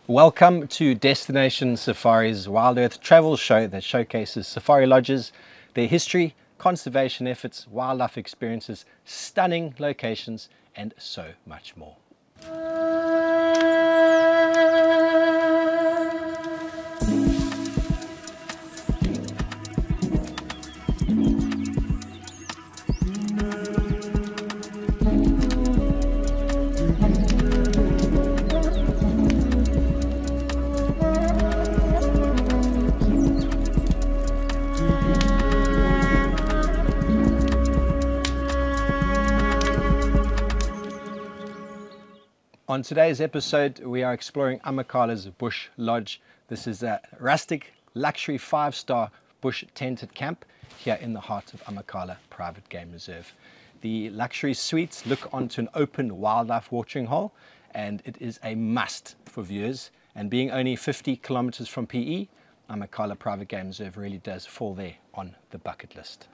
Welcome to Destination Safari's Wild Earth travel show that showcases safari lodges, their history, conservation efforts, wildlife experiences, stunning locations, and so much more. On today's episode, we are exploring Amakhala's Bush Lodge. This is a rustic, luxury 5-star bush tented camp here in the heart of Amakhala Private Game Reserve. The luxury suites look onto an open wildlife watering hole, and it is a must for viewers. And being only 50 kilometers from PE, Amakhala Private Game Reserve really does fall there on the bucket list.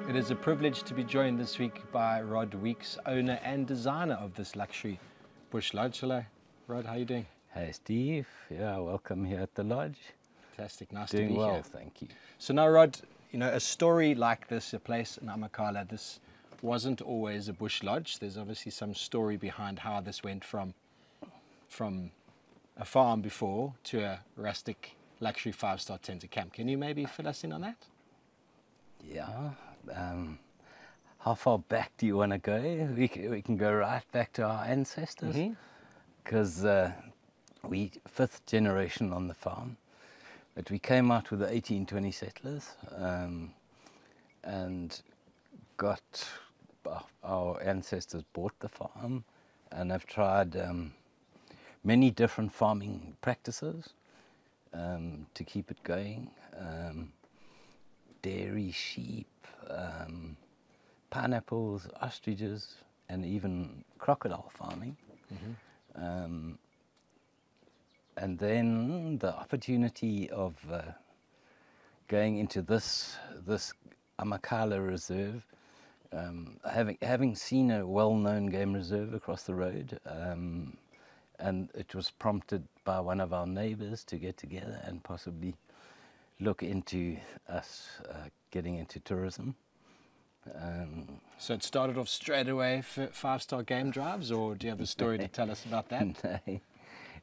It is a privilege to be joined this week by Rod Weeks, owner and designer of this luxury bush lodge. Hello, Rod, how are you doing? Hey, Steve. Yeah, welcome here at the lodge. Fantastic, nice Doing to be well, here. thank you. So now, Rod, you know, a story like this, a place in Amakhala, this wasn't always a bush lodge. There's obviously some story behind how this went from a farm before to a rustic luxury 5-star tented camp. Can you maybe fill us in on that? Yeah. How far back do you want to go? We can go right back to our ancestors, because we 5th generation on the farm, but we came out with the 1820 settlers and got our ancestors bought the farm and have tried many different farming practices to keep it going. Dairy, sheep, pineapples, ostriches, and even crocodile farming. And then the opportunity of going into this Amakhala reserve, having seen a well-known game reserve across the road, and it was prompted by one of our neighbors to get together and possibly look into us getting into tourism. So it started off straight away for 5-star game drives, or do you have a story to tell us about that?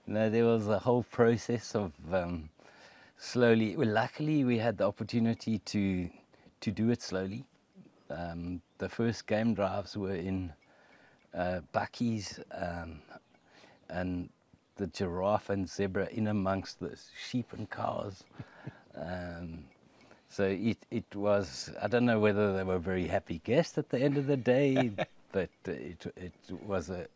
No, there was a whole process of slowly. Well, luckily we had the opportunity to do it slowly. The first game drives were in bakkies and the giraffe and zebra in amongst the sheep and cows. So it was, I don't know whether they were very happy guests at the end of the day, but it was a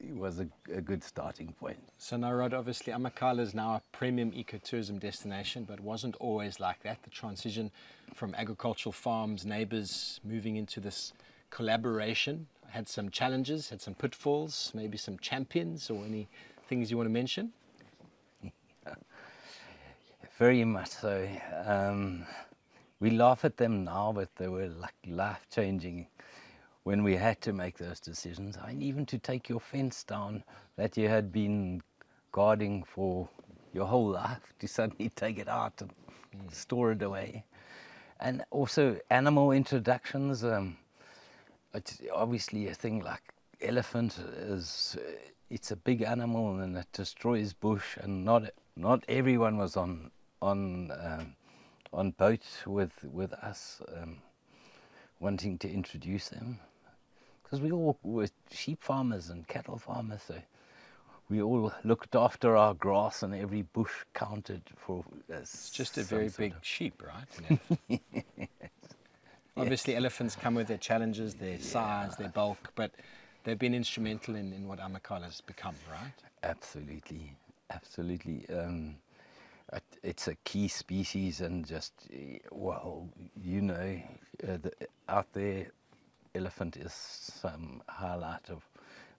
good starting point. So now, Rod, obviously Amakhala is now a premium ecotourism destination, but wasn't always like that. The transition from agricultural farms, neighbors, moving into this collaboration had some challenges, had some pitfalls, maybe some champions, or any things you want to mention? Very much so. We laugh at them now, but they were like life-changing when we had to make those decisions. I mean, even to take your fence down that you had been guarding for your whole life, to suddenly take it out and store it away. And also animal introductions. It's obviously a thing like elephant is, it's a big animal and it destroys bush, and not everyone was on boat with us wanting to introduce them, because we all were sheep farmers and cattle farmers, so we all looked after our grass, and every bush counted for it's just a very big sheep, right? Yeah. Obviously, elephants come with their challenges, their size, their bulk, but they've been instrumental in what Amakhala has become, right? Absolutely, absolutely. It's a key species, and just, well, out there, elephant is some highlight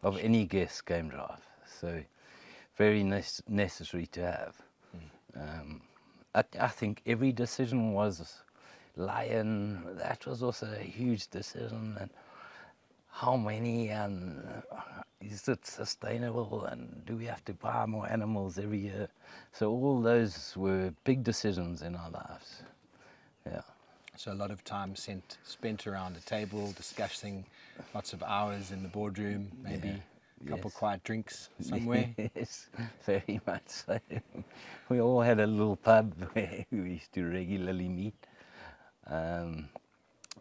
of any guest game drive. So very necessary to have. I think every decision was lion. That was also a huge decision, and how many, and is it sustainable, and do we have to buy more animals every year? So all those were big decisions in our lives. Yeah. So a lot of time spent around a table discussing, lots of hours in the boardroom, maybe a couple quiet drinks somewhere. Yes, very much so. We all had a little pub where we used to regularly meet, and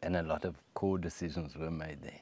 a lot of core decisions were made there.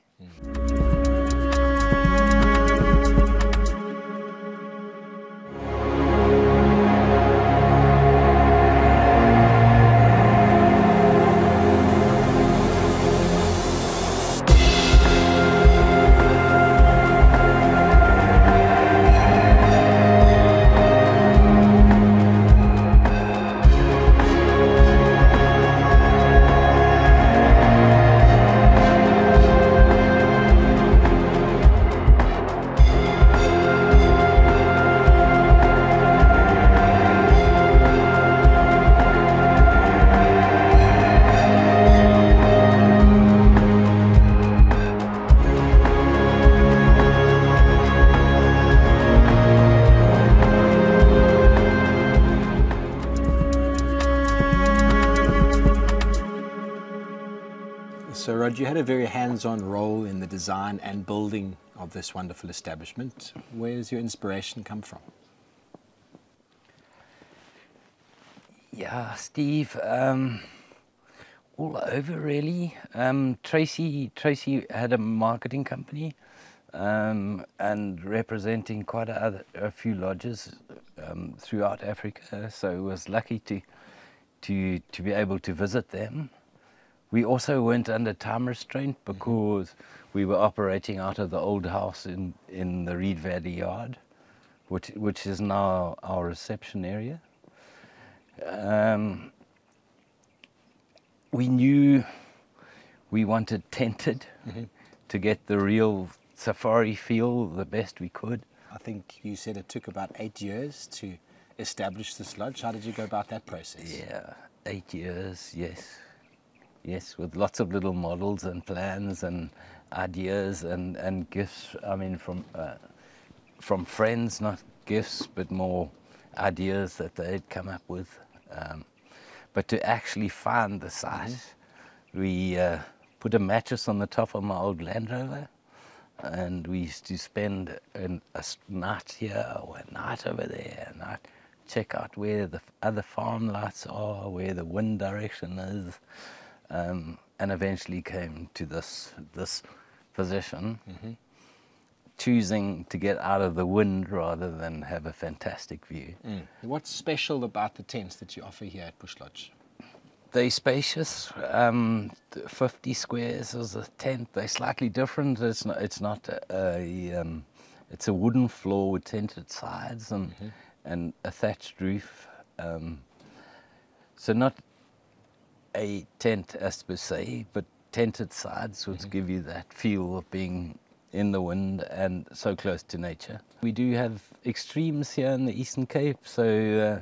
So Rod, you had a very hands-on role in the design and building of this wonderful establishment. Where does your inspiration come from? Yeah, Steve, all over really. Tracy had a marketing company, and representing quite a few lodges throughout Africa, so was lucky to be able to visit them. We also went under time restraint because we were operating out of the old house in the Reed Valley Yard, which is now our reception area. We knew we wanted tented to get the real safari feel the best we could. I think you said it took about 8 years to establish this lodge. How did you go about that process? Yeah, 8 years, yes. Yes, with lots of little models and plans and ideas and gifts. I mean, from friends, not gifts, but more ideas that they'd come up with. But to actually find the site, we put a mattress on the top of my old Land Rover, and we used to spend a night here or a night over there, and I'd check out where the other farm lights are, where the wind direction is. And eventually came to this position, choosing to get out of the wind rather than have a fantastic view. What's special about the tents that you offer here at Bush Lodge? They're spacious. 50 squares is a tent. They're slightly different. It's not it's a wooden floor with tented sides and a thatched roof. So not a tent as per se, but tented sides, which give you that feel of being in the wind and so close to nature. We do have extremes here in the Eastern Cape, so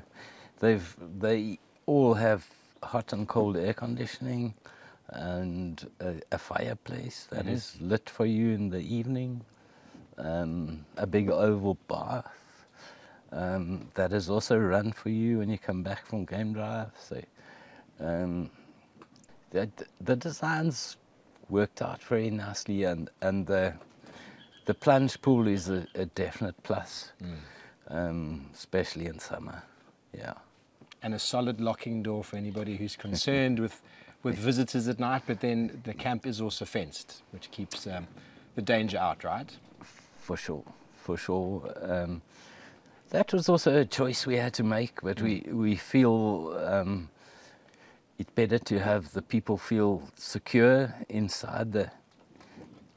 they all have hot and cold air conditioning and a fireplace that is lit for you in the evening, a big oval bath that is also run for you when you come back from game drive. So the designs worked out very nicely, and the plunge pool is a definite plus, especially in summer. Yeah. And a solid locking door for anybody who's concerned with visitors at night, but then the camp is also fenced, which keeps the danger out, right? For sure, for sure. That was also a choice we had to make, but we feel it's better to have the people feel secure inside the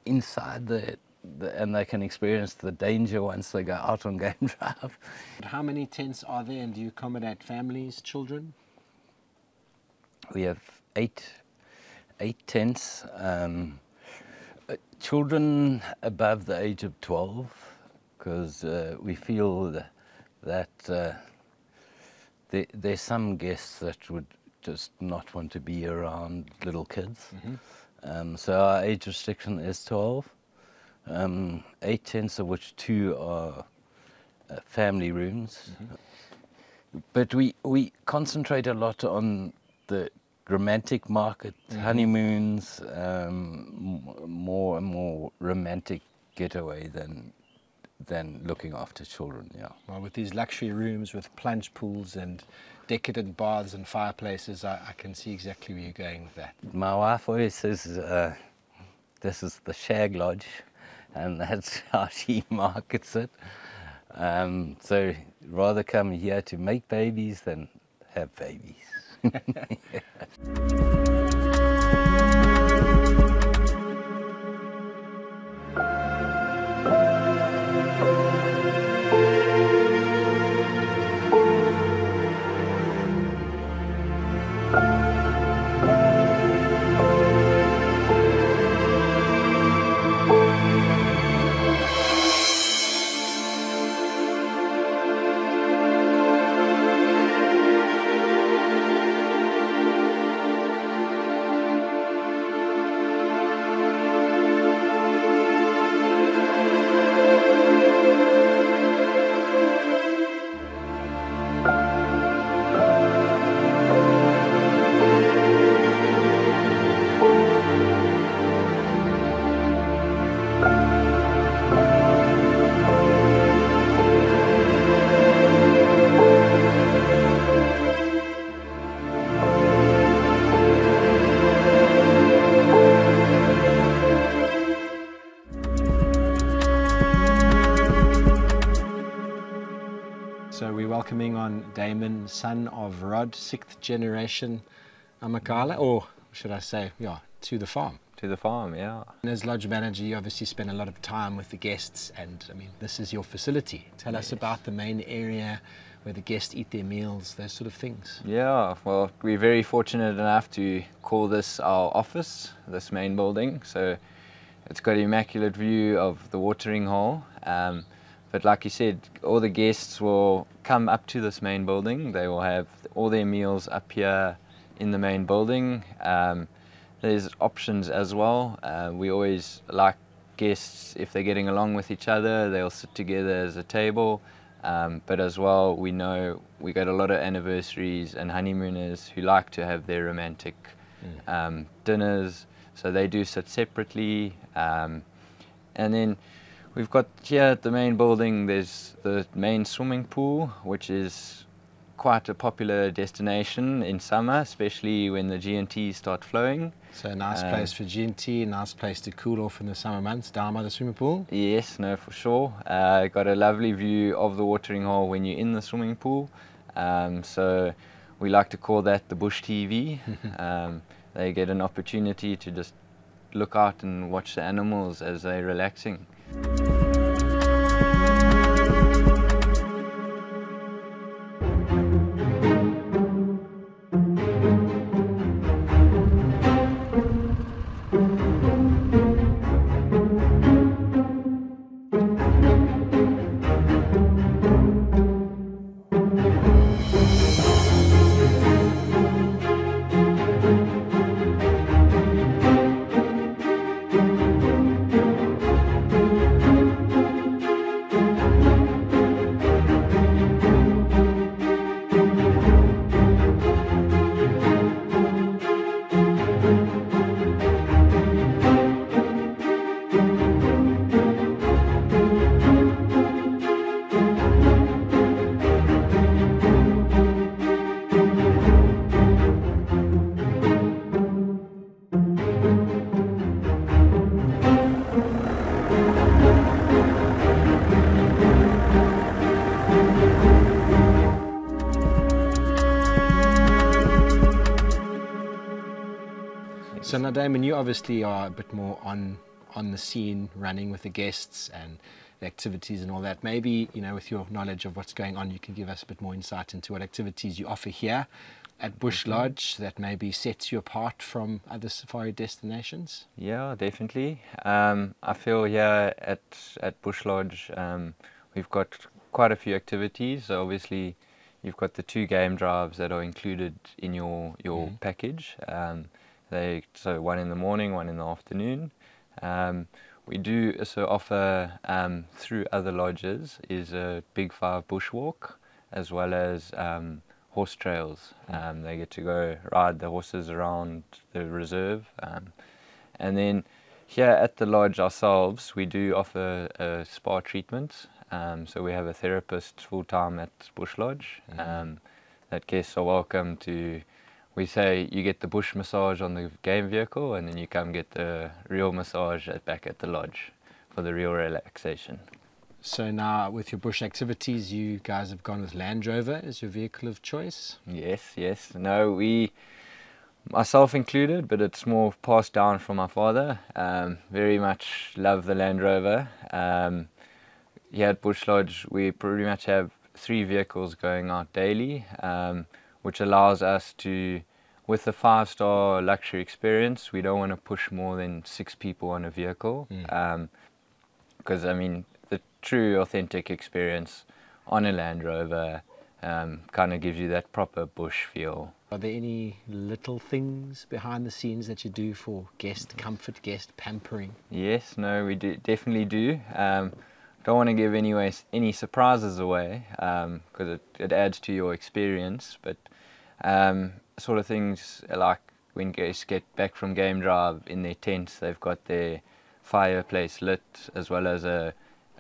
and they can experience the danger once they go out on game drive. How many tents are there, and do you accommodate families, children? We have eight tents. Children above the age of 12, because we feel that there's some guests that would just not want to be around little kids. So our age restriction is 12. 8 tents, of which 2 are family rooms. But we concentrate a lot on the romantic market, honeymoons, more and more romantic getaway than looking after children. Yeah. Well, with these luxury rooms with plunge pools and decadent baths and fireplaces, I can see exactly where you're going with that. My wife always says this is the shag lodge, and that's how she markets it. So rather come here to make babies than have babies. So we're welcoming on Damon, son of Rod, 6th generation Amakhala, or should I say, yeah, to the farm. To the farm, yeah. And as lodge manager, you obviously spend a lot of time with the guests, and I mean, this is your facility. Tell us about the main area where the guests eat their meals, those sort of things. Yeah, well, we're very fortunate enough to call this our office, this main building. So it's got an immaculate view of the watering hole. But like you said, all the guests will come up to this main building. They will have all their meals up here in the main building. There's options as well. We always like guests, if they're getting along with each other, they'll sit together as a table. But as well, we know we got a lot of anniversaries and honeymooners who like to have their romantic dinners. So they do sit separately. And then we've got here at the main building, there's the main swimming pool, which is quite a popular destination in summer, especially when the G&Ts start flowing. So a nice place for G&T, a nice place to cool off in the summer months, down by the swimming pool. Yes, no, for sure. Got a lovely view of the watering hole when you're in the swimming pool. So we like to call that the bush TV. They get an opportunity to just look out and watch the animals as they're relaxing. So now, Damon, you obviously are a bit more on the scene, running with the guests and the activities and all that. Maybe, you know, with your knowledge of what's going on, you can give us a bit more insight into what activities you offer here at Bush Lodge that maybe sets you apart from other safari destinations. Yeah, definitely. I feel here at Bush Lodge, we've got quite a few activities. So obviously, you've got the 2 game drives that are included in your package. So one in the morning, one in the afternoon. We do also offer through other lodges is a Big 5 bushwalk, as well as horse trails. They get to go ride the horses around the reserve. And then here at the lodge ourselves, we do offer spa treatments. So we have a therapist full-time at Bush Lodge. That guests are welcome to. We say you get the bush massage on the game vehicle, and then you come get the real massage back at the lodge for the real relaxation. So now with your bush activities, you guys have gone with Land Rover as your vehicle of choice? Yes. No, myself included, but it's more passed down from my father. Very much love the Land Rover. Here at Bush Lodge, we pretty much have 3 vehicles going out daily, which allows us to, with the 5-star luxury experience, we don't want to push more than 6 people on a vehicle. Because, I mean, the true authentic experience on a Land Rover kind of gives you that proper bush feel. Are there any little things behind the scenes that you do for guest comfort, guest pampering? Yes, no, we definitely do. Don't want to give any surprises away because it adds to your experience, but sort of things like when guests get back from game drive in their tents, they've got their fireplace lit, as well as a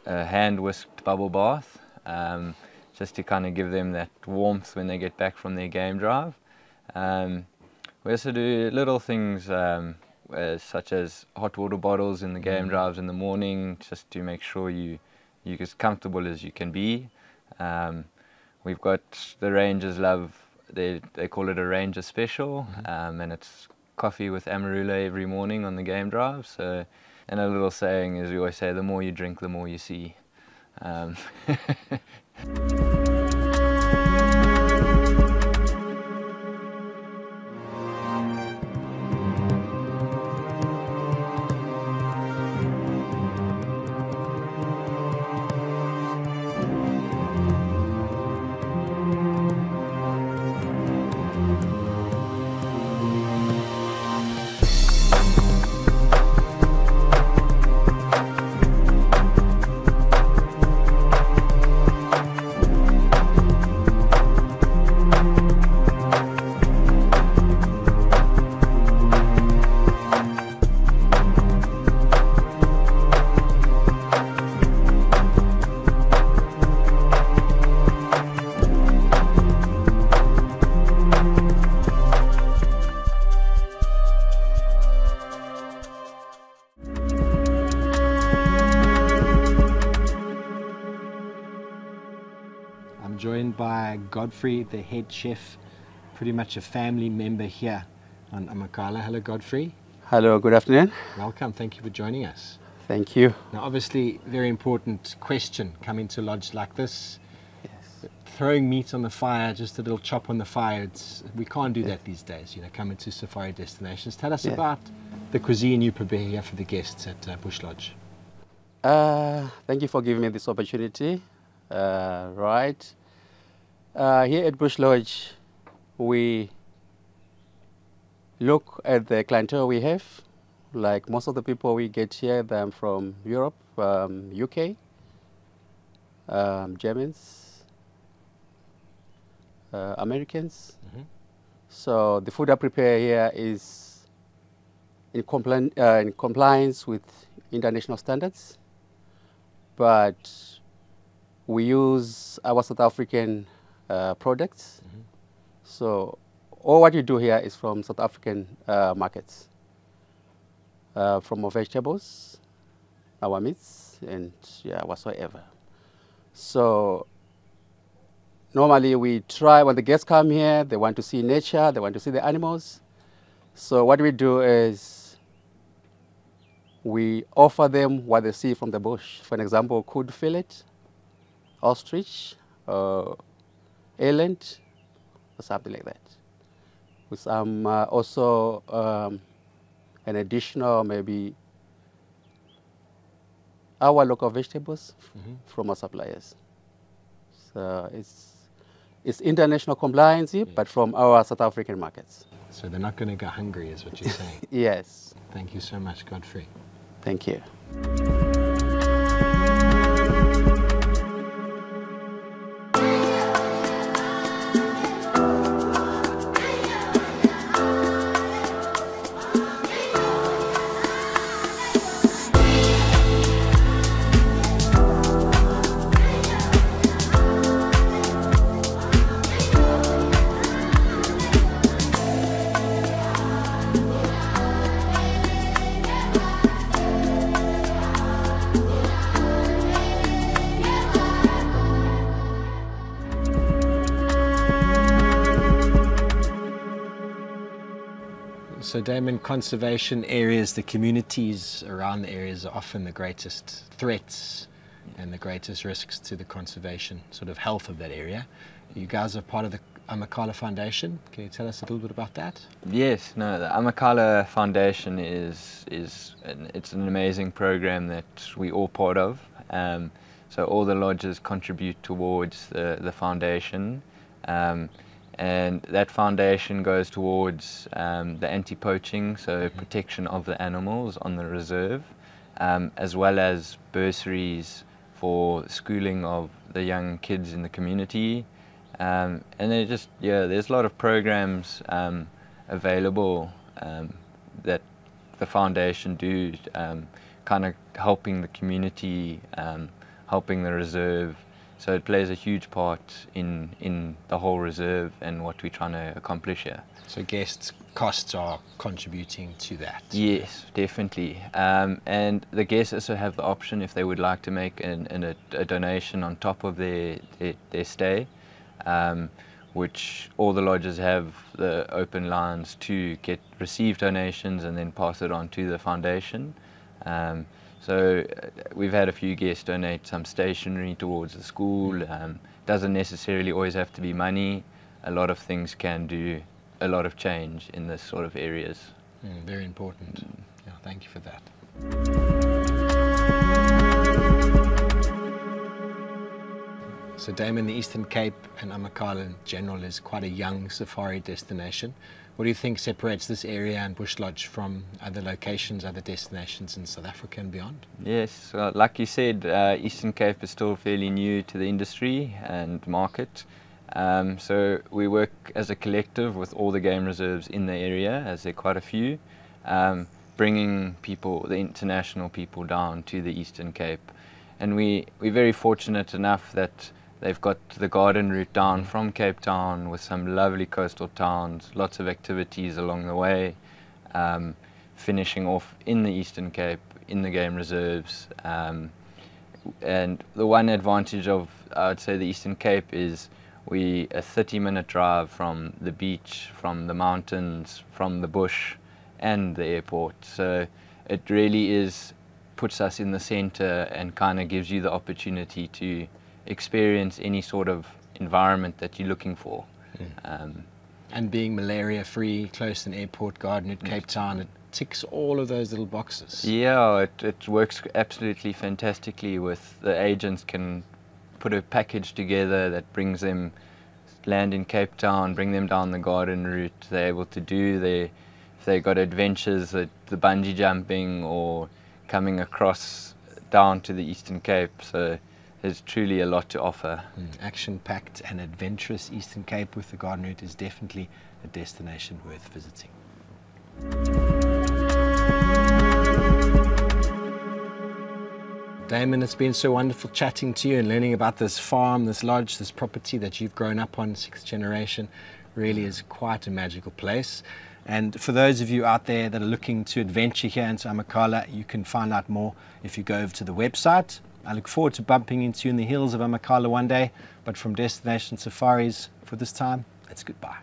hand whisked bubble bath, just to kind of give them that warmth when they get back from their game drive. We also do little things such as hot water bottles in the game drives in the morning, just to make sure you're as comfortable as you can be. We've got the Rangers love, they call it a Ranger special, and it's coffee with amarula every morning on the game drive. So, and a little saying is, we always say, the more you drink, the more you see. Joined by Godfrey, the head chef, pretty much a family member here on Amakhala. Hello, Godfrey. Hello, good afternoon. Welcome. Thank you for joining us. Thank you. Now, obviously, very important question coming to a lodge like this. Yes. Throwing meat on the fire, just a little chop on the fire. We can't do that these days. You know, coming to safari destinations. Tell us about the cuisine you prepare here for the guests at Bush Lodge. Thank you for giving me this opportunity. Here at Bush Lodge, we look at the clientele we have. Like most of the people we get here, they're from Europe, UK, Germans, Americans. So the food I prepare here is in compliance with international standards, but we use our South African products. So all what you do here is from South African markets, from our vegetables, our meats, and whatsoever. So normally we try, when the guests come here, they want to see nature, they want to see the animals. So what we do is we offer them what they see from the bush. For an example, cood fillet, ostrich, eland, or something like that. With some also an additional maybe our local vegetables from our suppliers. So it's international compliance, but from our South African markets. So they're not going to go hungry, is what you're saying. Yes. Thank you so much, Godfrey. Thank you. So Damon, conservation areas, the communities around the areas are often the greatest threats and the greatest risks to the conservation sort of health of that area. You guys are part of the Amakhala Foundation. Can you tell us a little bit about that? Yes, no, the Amakhala Foundation it's an amazing program that we all part of. So all the lodges contribute towards the foundation. And that foundation goes towards the anti-poaching, so protection of the animals on the reserve, as well as bursaries for schooling of the young kids in the community. And they just, there's a lot of programs available that the foundation do, kind of helping the community, helping the reserve. So it plays a huge part in the whole reserve and what we're trying to accomplish here. So guests' costs are contributing to that? Yes, definitely. And the guests also have the option, if they would like to make a donation on top of their stay, which all the lodges have the open lines to receive donations and then pass it on to the foundation. So we've had a few guests donate some stationery towards the school. Doesn't necessarily always have to be money. A lot of things can do a lot of change in this sort of areas. Very important. Yeah, thank you for that. So Damon, the Eastern Cape and Amakhala in general is quite a young safari destination. What do you think separates this area and Bush Lodge from other locations, other destinations in South Africa and beyond? Yes, like you said, Eastern Cape is still fairly new to the industry and market. So we work as a collective with all the game reserves in the area, as there are quite a few, bringing people, the international people, down to the Eastern Cape. And we're very fortunate enough that they've got the garden route down from Cape Town with some lovely coastal towns, lots of activities along the way, finishing off in the Eastern Cape, in the game reserves. And the one advantage of, I would say, the Eastern Cape is a 30-minute drive from the beach, from the mountains, from the bush and the airport. So it really puts us in the center and kind of gives you the opportunity to experience any sort of environment that you're looking for. And being malaria-free, close to an airport, garden at Cape Town, it ticks all of those little boxes. Yeah, it works absolutely fantastically. With the agents can put a package together that brings them, land in Cape Town, bring them down the garden route. They're able to do if they got adventures, the bungee jumping or coming across down to the Eastern Cape. So there's truly a lot to offer. Action-packed and adventurous Eastern Cape with the garden route is definitely a destination worth visiting. Damon, it's been so wonderful chatting to you and learning about this farm, this lodge, this property that you've grown up on, 6th generation. Really is quite a magical place. And for those of you out there that are looking to adventure here into Amakhala, you can find out more if you go over to the website. I look forward to bumping into you in the hills of Amakhala one day, but from Destination Safaris, for this time, it's goodbye.